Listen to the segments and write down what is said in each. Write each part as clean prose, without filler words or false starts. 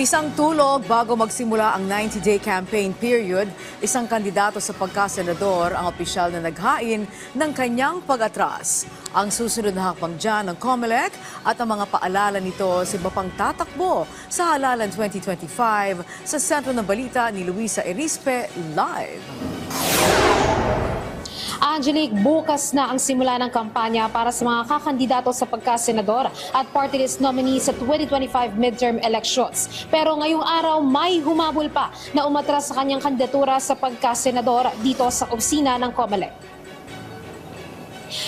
Isang tulog bago magsimula ang 90-day campaign period, isang kandidato sa pagkasenador ang opisyal na naghain ng kanyang pag-atras. Ang susunod na hakbang dyan ng COMELEC at ang mga paalala nito sa iba pang tatakbo sa halalan 2025 sa sentro ng balita ni Luisa Erispe live. Angelique, bukas na ang simula ng kampanya para sa mga kakandidato sa pagkasenador at party list nominee sa 2025 midterm elections. Pero ngayong araw may humabol pa na umatras sa kanyang kandidatura sa pagkasenador dito sa opisina ng COMELEC.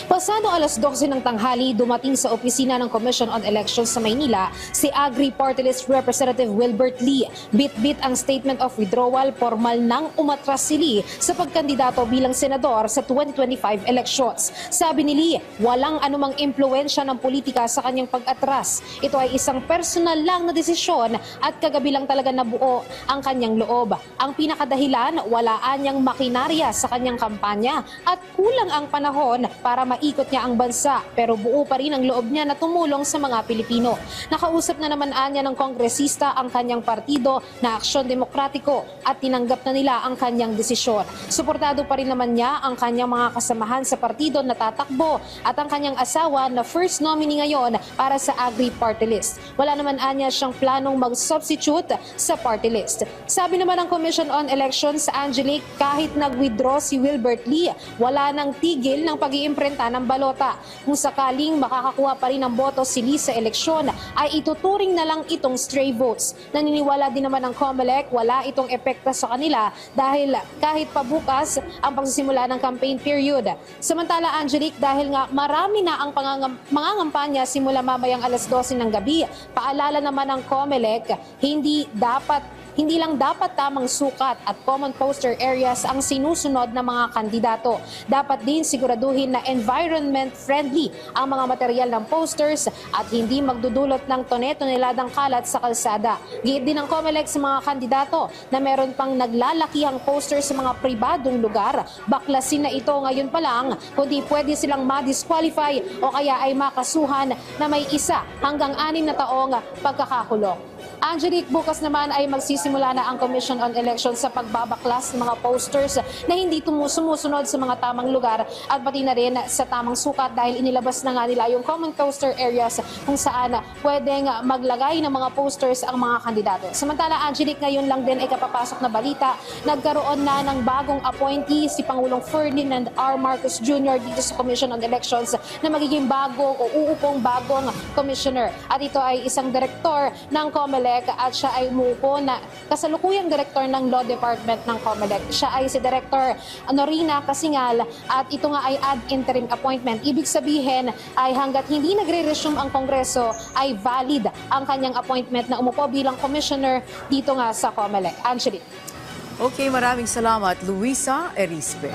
Pasado alas 12 ng tanghali, dumating sa opisina ng Commission on Elections sa Maynila si Agri Party List Representative Wilbert Lee. Bit-bit ang statement of withdrawal, formal nang umatras si Lee sa pagkandidato bilang senador sa 2025 elections. Sabi ni Lee, walang anumang impluensya ng politika sa kanyang pag-atras. Ito ay isang personal lang na desisyon at kagabi lang talaga nabuo ang kanyang loob. Ang pinakadahilan, walaan niyang makinarya sa kanyang kampanya at kulang ang panahon para maikot niya ang bansa, pero buo pa rin ang loob niya na tumulong sa mga Pilipino. Nakausap na naman anya ng kongresista ang kanyang partido na Aksyon Demokratiko at tinanggap na nila ang kanyang desisyon. Suportado pa rin naman niya ang kanyang mga kasamahan sa partido na tatakbo at ang kanyang asawa na first nominee ngayon para sa Agri Party List. Wala naman anya siyang planong mag-substitute sa party list. Sabi naman ng Commission on Elections, Angelique, kahit nag-withdraw si Wilbert Lee, wala nang tigil ng pag-iimprenta ng balota. Kung sakaling makakakuha pa rin ng boto si Lee sa eleksyon, ay ituturing na lang itong stray votes. Naniniwala din naman ng COMELEC, wala itong epekto sa kanila dahil kahit pa bukas ang pagsisimula ng campaign period. Samantala, Angelique, dahil nga marami na ang mangangampanya simula mamayang alas 12 ng gabi, paalala naman ng COMELEC, hindi lang dapat tamang sukat at common poster areas ang sinusunod ng mga kandidato. Dapat din siguraduhin na environment friendly ang mga material ng posters at hindi magdudulot ng tone-toneladang kalat sa kalsada. Giit din ng COMELEC sa mga kandidato na meron pang naglalakihang posters sa mga pribadong lugar. Baklasin na ito ngayon pa lang, kundi pwede silang ma-disqualify o kaya ay makasuhan na may 1 hanggang 6 na taong pagkakakulong. Angelique, bukas naman ay magsisimula na ang Commission on Elections sa pagbabaklas ng mga posters na hindi sumusunod sa mga tamang lugar at pati na rin sa tamang sukat dahil inilabas na nga nila yung common poster areas kung saan pwedeng maglagay ng mga posters ang mga kandidato. Samantala, Angelique, ngayon lang din ay kapapasok na balita, nagkaroon na ng bagong appointee si Pangulong Ferdinand R. Marcos Jr. dito sa Commission on Elections na magiging uupong bagong commissioner. At ito ay isang direktor ng COMELEC at siya ay umuupo na kasalukuyang direktor ng Law Department ng COMELEC. Siya ay si Director Norina Casingal at ito nga ay ad interim appointment. Ibig sabihin ay hanggat hindi nagre-resume ang Kongreso ay valid ang kanyang appointment na umupo bilang commissioner dito nga sa COMELEC. Angelique. Okay, maraming salamat, Luisa Erispe.